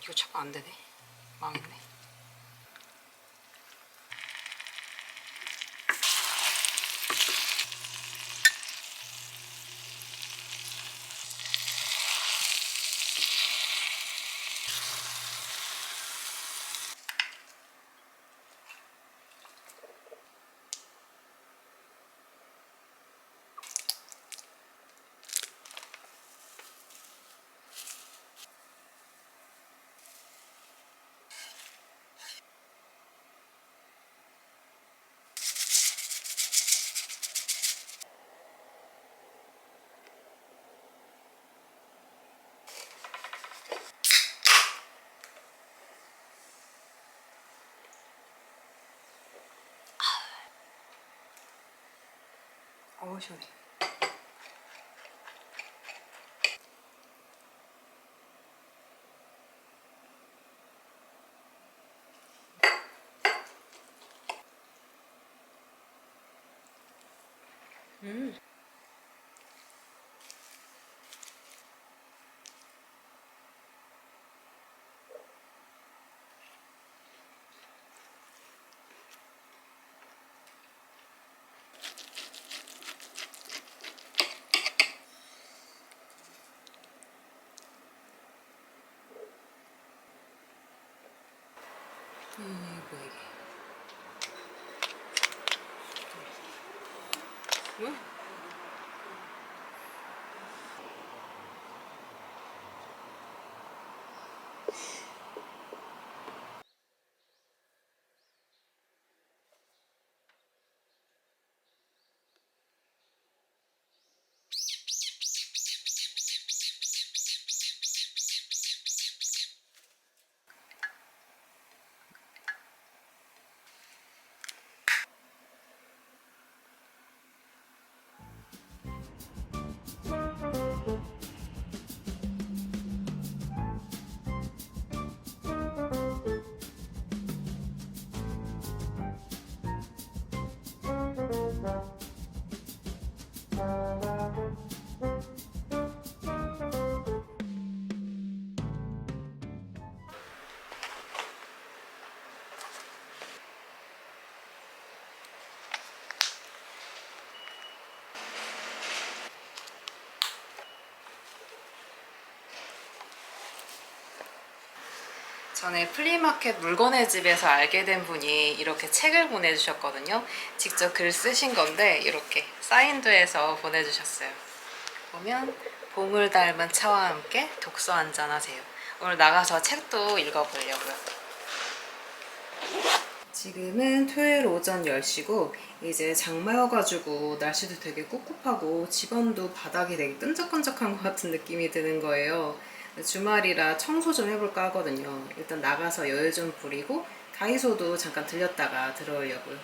이거 자꾸 안 되네. 망했네. 어우 시원해. 뭐야 이게? 왜? 전에 플리마켓 물건의 집에서 알게 된 분이 이렇게 책을 보내주셨거든요. 직접 글 쓰신 건데 이렇게 사인도 해서 보내주셨어요. 보면 봄을 닮은 차와 함께 독서 한잔하세요. 오늘 나가서 책도 읽어보려고요. 지금은 토요일 오전 10시고 이제 장마여가지고 날씨도 되게 꿉꿉하고 집안도 바닥이 되게 끈적끈적한 것 같은 느낌이 드는 거예요. 주말이라 청소 좀 해볼까 하거든요. 일단 나가서 여유 좀 부리고 다이소도 잠깐 들렸다가 들어오려고요.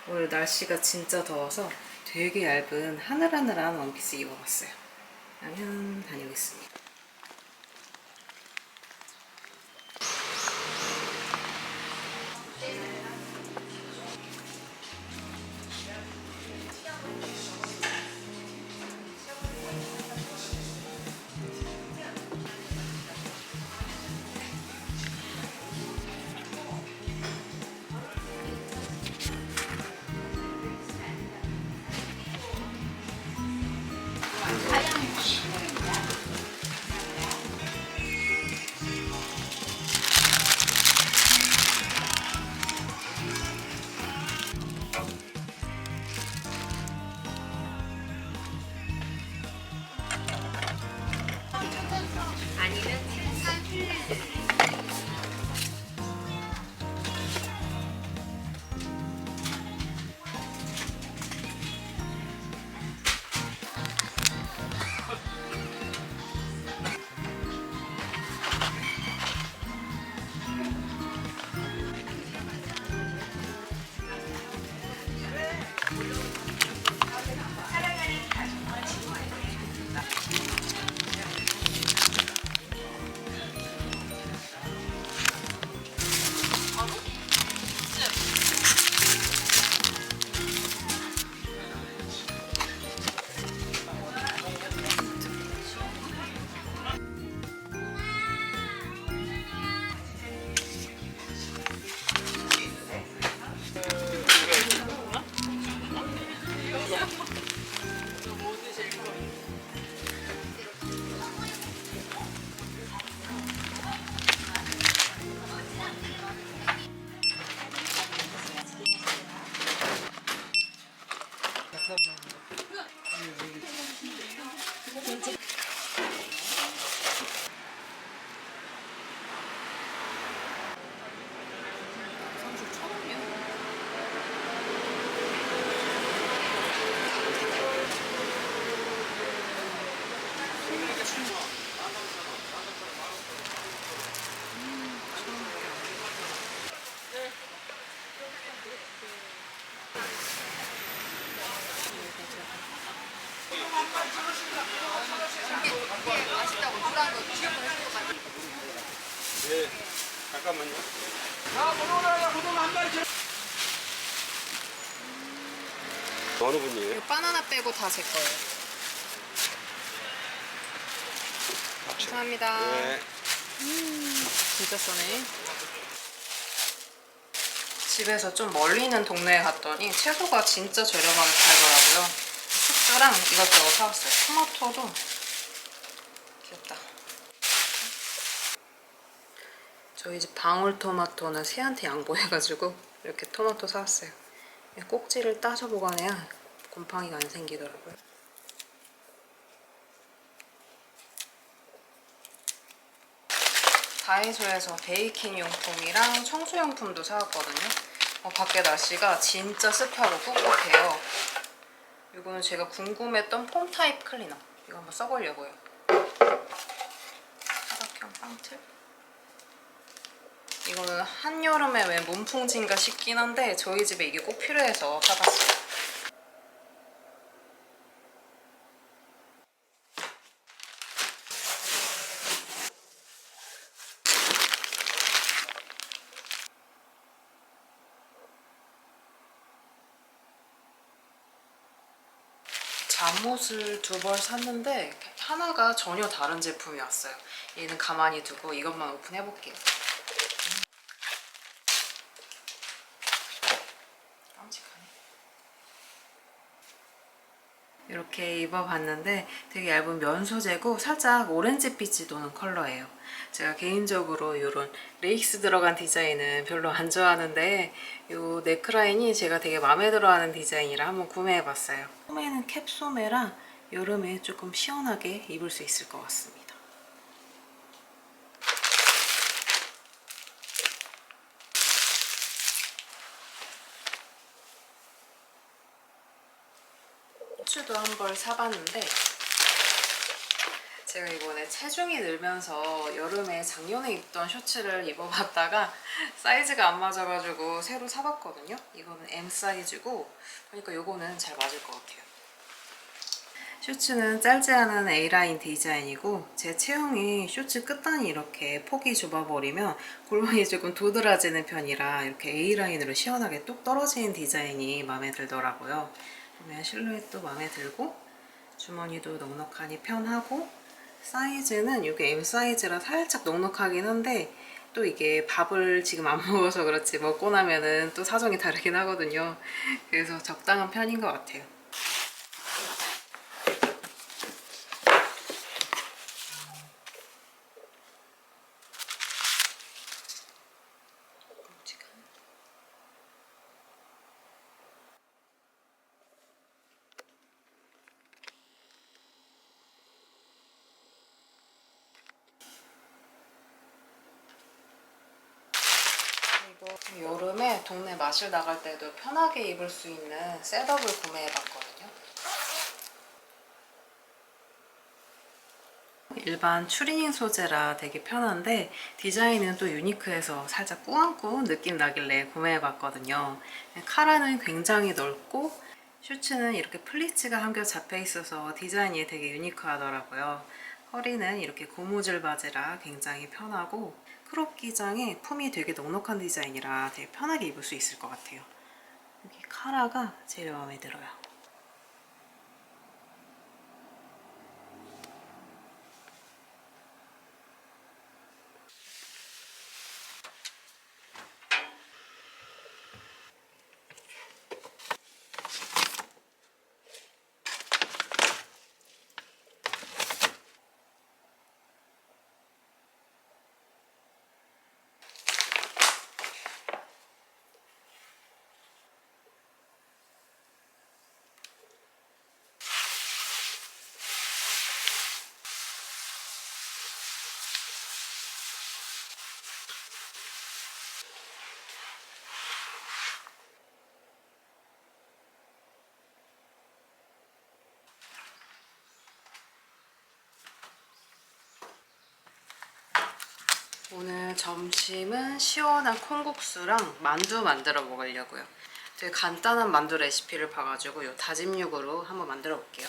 오늘 날씨가 진짜 더워서 되게 얇은 하늘하늘한 원피스 입어봤어요. 그러면 다녀오겠습니다. 잠깐만요. 자, 고등어 한 마리. 어느 분이에요? 이거 바나나 빼고 다 제 거예요. 감사합니다. 네. 진짜 싸네. 집에서 좀 멀리 있는 동네에 갔더니 채소가 진짜 저렴하게 팔더라고요. 숙주랑 이것저것 사왔어요. 토마토도 귀엽다. 저희 집 방울토마토는 새한테 양보해가지고 이렇게 토마토 사왔어요. 꼭지를 따서 보관해야 곰팡이가 안 생기더라고요. 다이소에서 베이킹 용품이랑 청소용품도 사왔거든요. 밖에 날씨가 진짜 습하고 꿉꿉해요. 이거는 제가 궁금했던 폼 타입 클리너. 이거 한번 써보려고요. 사각형 빵틀. 이거는 한여름에 왜 문풍지인가 싶긴 한데 저희 집에 이게 꼭 필요해서 사봤어요. 잠옷을 2벌 샀는데 하나가 전혀 다른 제품이 왔어요. 얘는 가만히 두고 이것만 오픈해볼게요. 깜찍하네. 이렇게 입어봤는데 되게 얇은 면 소재고 살짝 오렌지빛이 도는 컬러예요. 제가 개인적으로 이런 레이스 들어간 디자인은 별로 안 좋아하는데 이 넥라인이 제가 되게 마음에 들어하는 디자인이라 한번 구매해봤어요. 소매는 캡소매라 여름에 조금 시원하게 입을 수 있을 것 같습니다. 셔츠도 한 벌 사봤는데 제가 이번에 체중이 늘면서 여름에 작년에 입던 셔츠를 입어봤다가 사이즈가 안 맞아가지고 새로 사봤거든요. 이거는 M 사이즈고 그러니까 이거는 잘 맞을 것 같아요. 셔츠는 짧지 않은 A라인 디자인이고 제 체형이 셔츠 끝단이 이렇게 폭이 좁아버리면 골반이 조금 도드라지는 편이라 이렇게 A라인으로 시원하게 뚝 떨어지는 디자인이 마음에 들더라고요. 보면 실루엣도 마음에 들고 주머니도 넉넉하니 편하고 사이즈는 이게 M 사이즈라 살짝 넉넉하긴 한데 또 이게 밥을 지금 안 먹어서 그렇지 먹고 나면은 또 사정이 다르긴 하거든요. 그래서 적당한 편인 것 같아요. 그리고 여름에 동네 마실 나갈 때도 편하게 입을 수 있는 셋업을 구매해봤거든요. 일반 추리닝 소재라 되게 편한데 디자인은 또 유니크해서 살짝 꾸안꾸 느낌 나길래 구매해봤거든요. 카라는 굉장히 넓고 슈츠는 이렇게 플리츠가 한겹 잡혀 있어서 디자인이 되게 유니크하더라고요. 허리는 이렇게 고무줄 바지라 굉장히 편하고 크롭 기장에 품이 되게 넉넉한 디자인이라 되게 편하게 입을 수 있을 것 같아요. 여기 카라가 제일 마음에 들어요. 오늘 점심은 시원한 콩국수랑 만두 만들어 먹으려고요. 되게 간단한 만두 레시피를 봐가지고 이 다짐 육으로 한번 만들어 볼게요.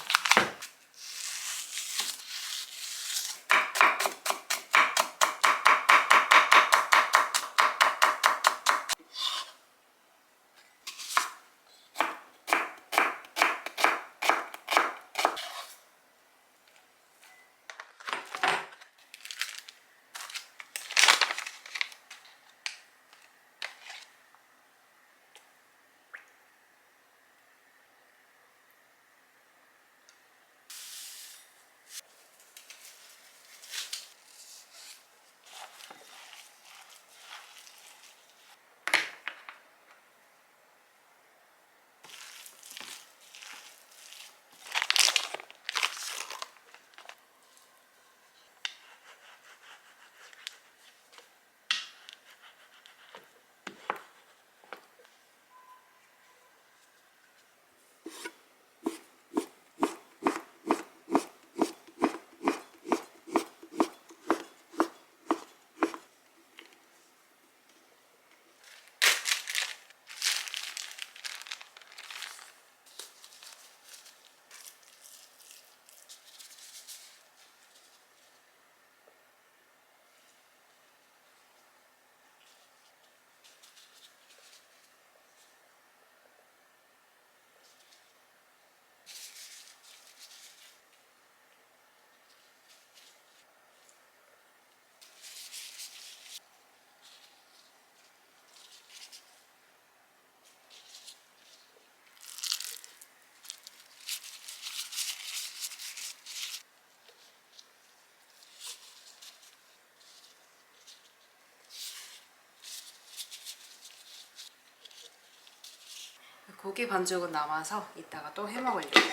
고기 반죽은 남아서 이따가 또 해먹으려고요.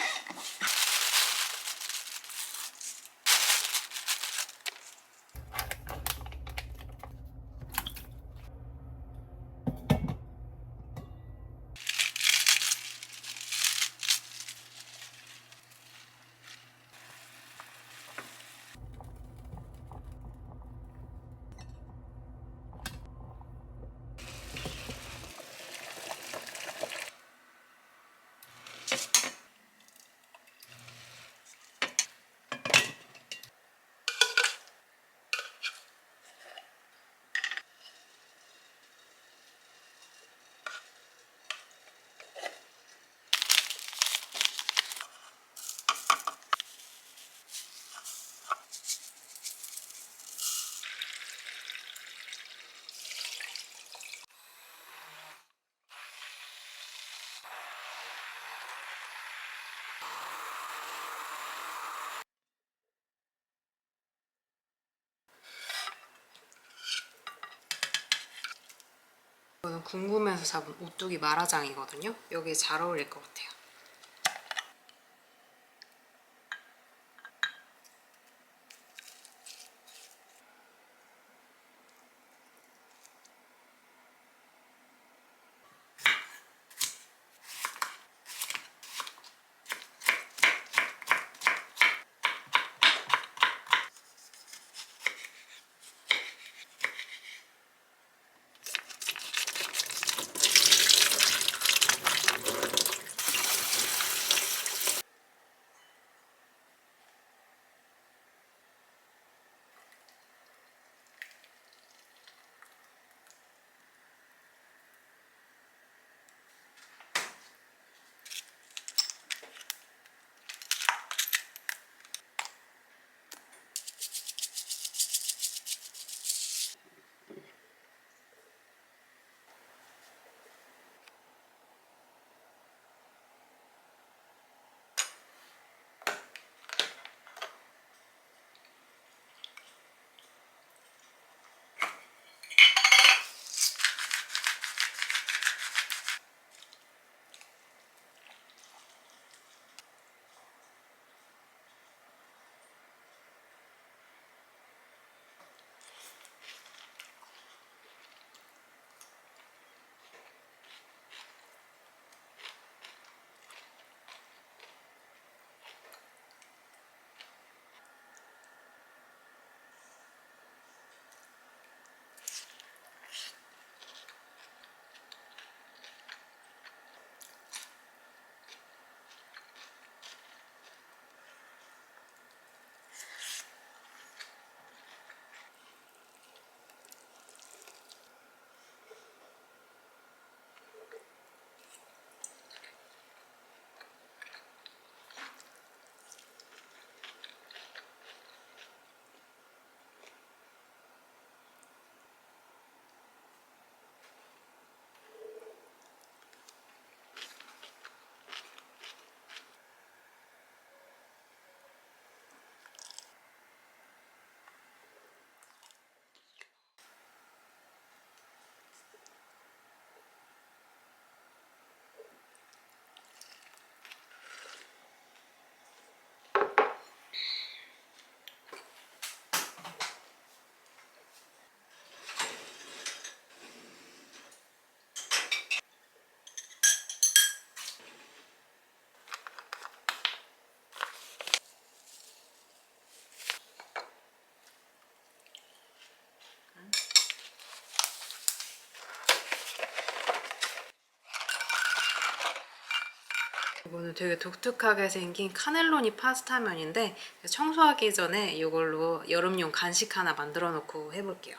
이거는 궁금해서 잡은 오뚜기 마라장이거든요. 여기에 잘 어울릴 것 같아요. 이거는 되게 독특하게 생긴 카넬로니 파스타면인데 청소하기 전에 이걸로 여름용 간식 하나 만들어 놓고 해볼게요.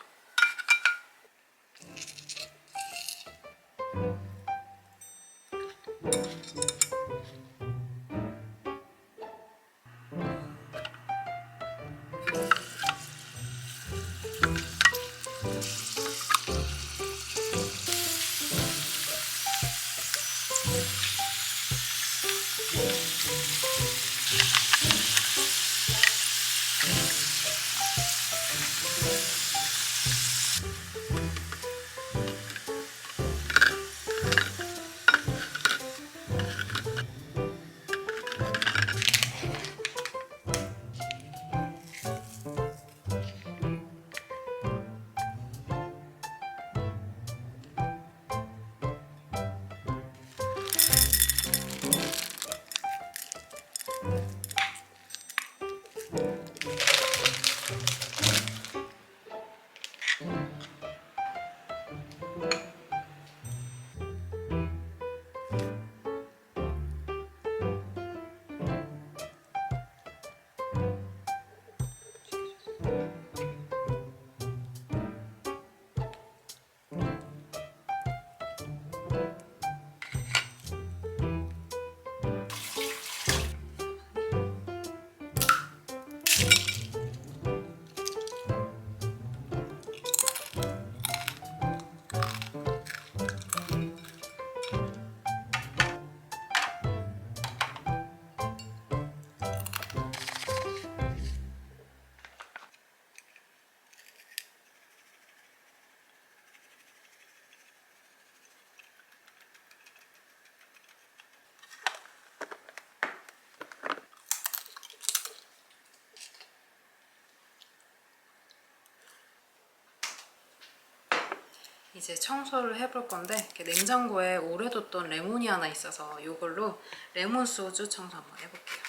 이제 청소를 해볼 건데 이렇게 냉장고에 오래 뒀던 레몬이 하나 있어서 이걸로 레몬 소주 청소 한번 해볼게요.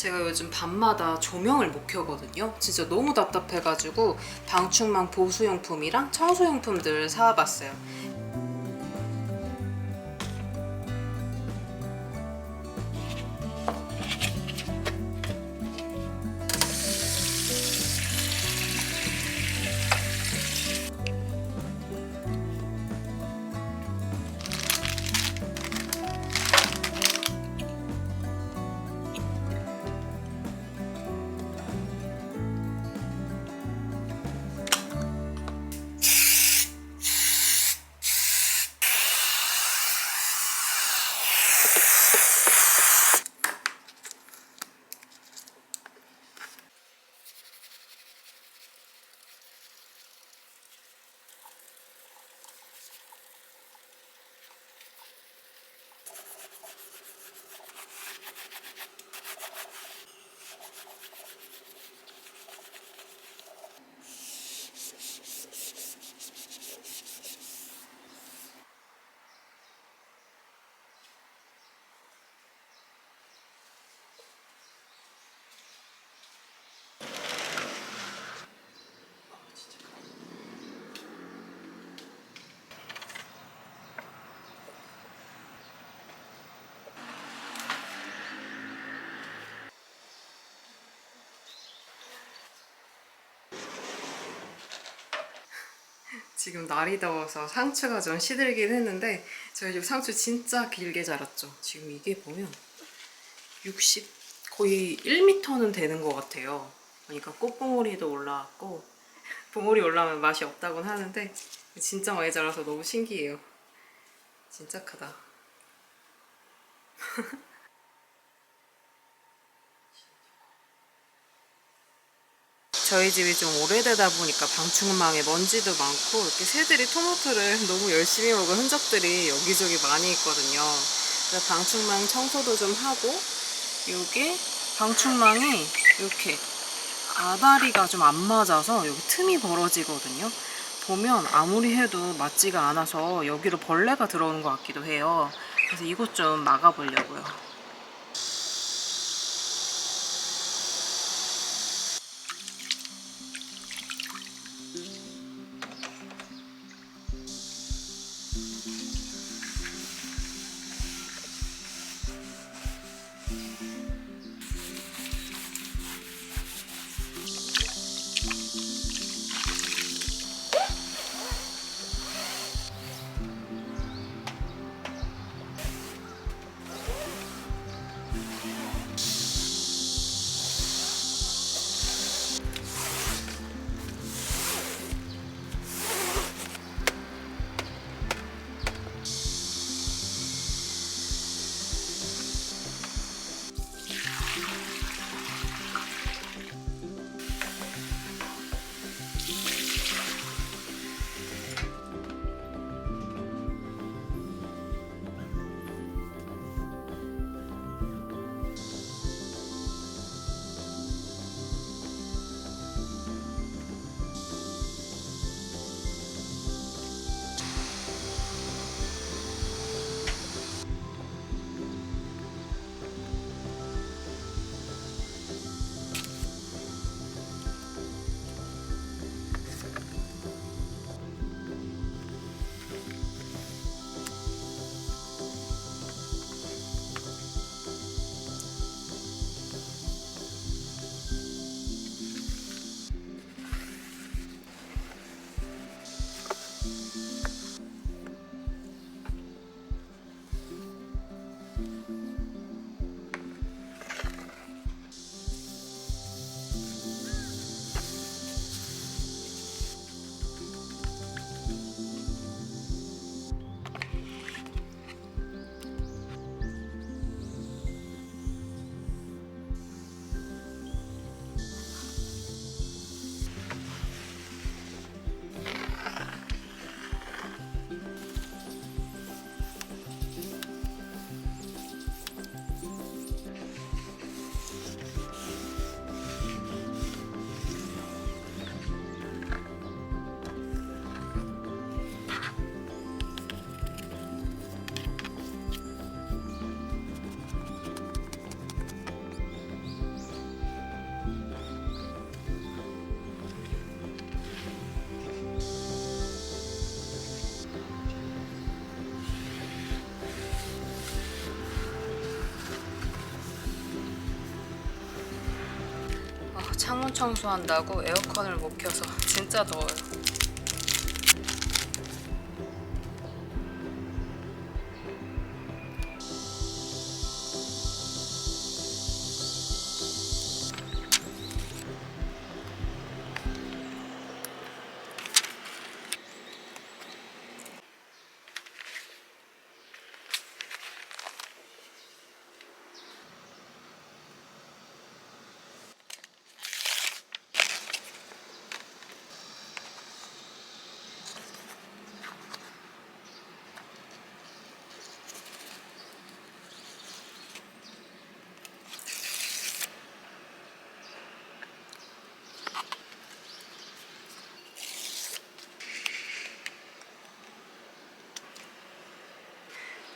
제가 요즘 밤마다 조명을 못 켜거든요. 진짜 너무 답답해가지고 방충망 보수용품이랑 청소용품들 사와봤어요. 지금 날이 더워서 상추가 좀 시들긴 했는데 저희 집 상추 진짜 길게 자랐죠. 지금 이게 보면 60 거의 1m는 되는 것 같아요. 그러니까 꽃봉오리도 올라왔고 봉우리 올라오면 맛이 없다곤 하는데 진짜 많이 자라서 너무 신기해요. 진짜 크다. 저희 집이 좀 오래되다 보니까 방충망에 먼지도 많고 이렇게 새들이 토마토를 너무 열심히 먹은 흔적들이 여기저기 많이 있거든요. 그래서 방충망 청소도 좀 하고, 요게 방충망이 이렇게 아다리가 좀 안 맞아서 여기 틈이 벌어지거든요. 보면 아무리 해도 맞지가 않아서 여기로 벌레가 들어오는 것 같기도 해요. 그래서 이것 좀 막아보려고요. 창문 청소한다고 에어컨을 못 켜서 진짜 더워요.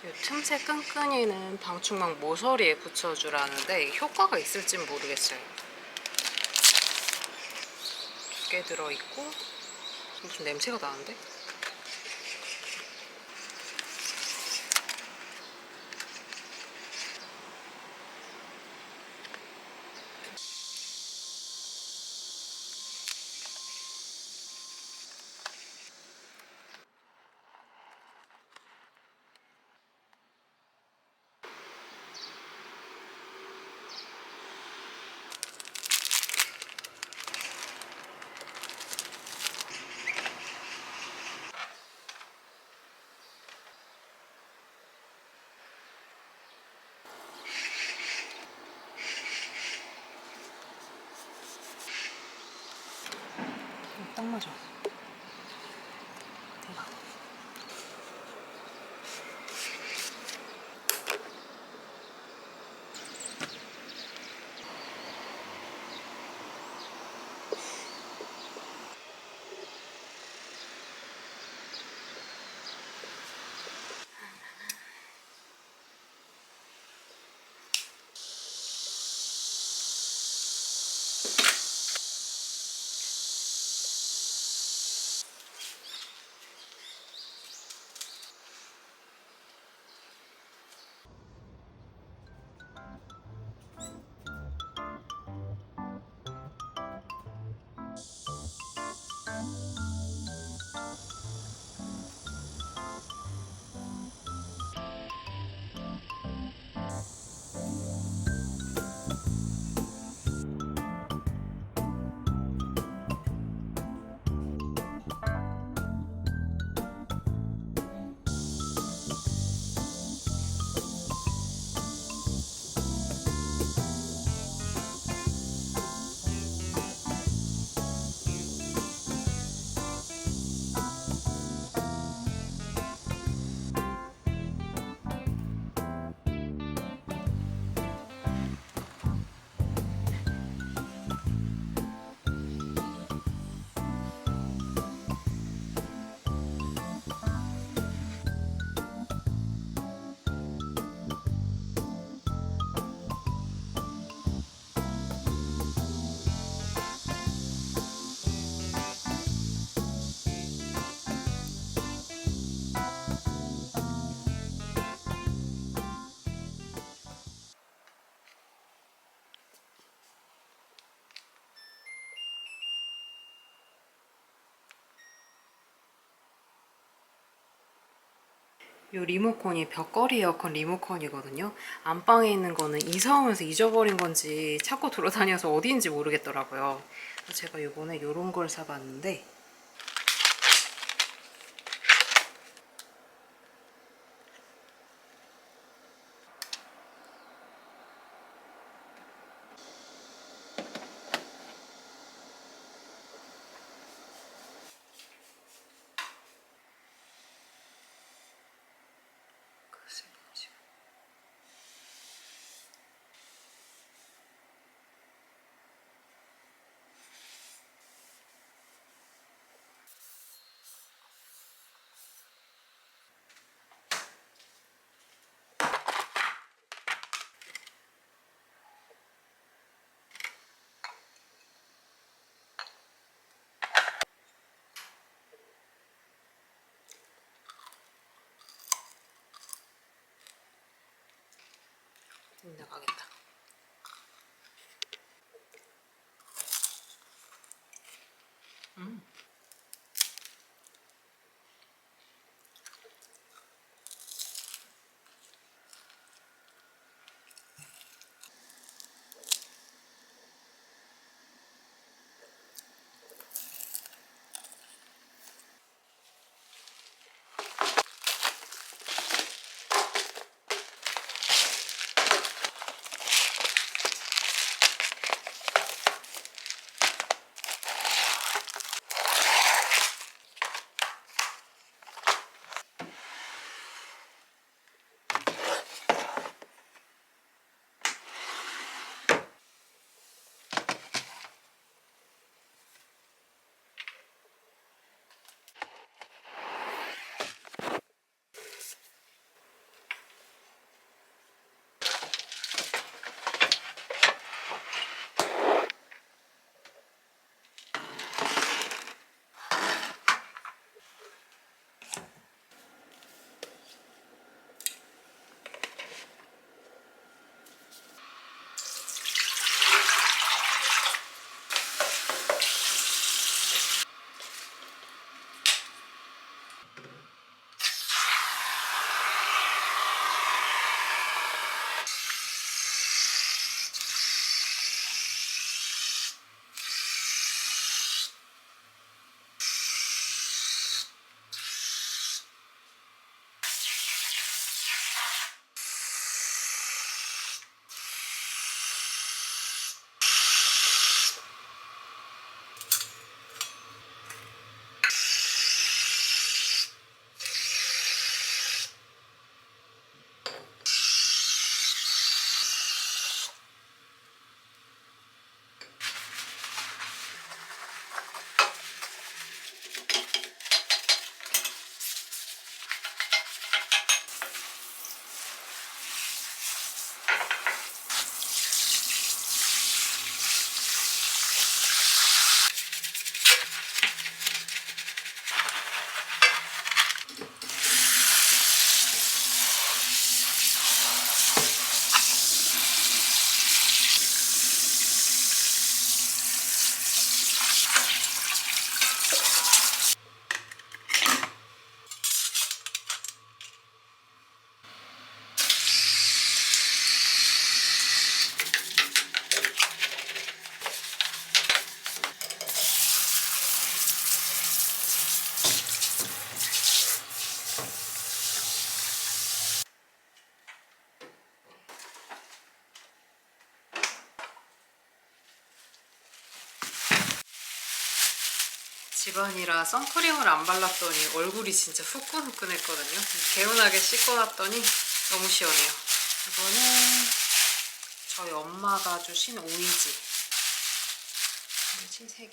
이 틈새 끈끈이는 방충망 모서리에 붙여주라는데 효과가 있을진 모르겠어요. 2개 들어있고 무슨 냄새가 나는데? 딱 맞아. 대박. 이 리모컨이 벽걸이 에어컨 리모컨이거든요. 안방에 있는 거는 이사 오면서 잊어버린 건지 찾고 돌아다녀서 어디인지 모르겠더라고요. 그래서 제가 이번에 이런 걸 사봤는데 글쎄 뭐지? 나가겠다. 집안이라 선크림을 안 발랐더니 얼굴이 진짜 후끈후끈했거든요. 개운하게 씻고 났더니 너무 시원해요. 이거는 저희 엄마가 주신 오이지. 오이지 3개.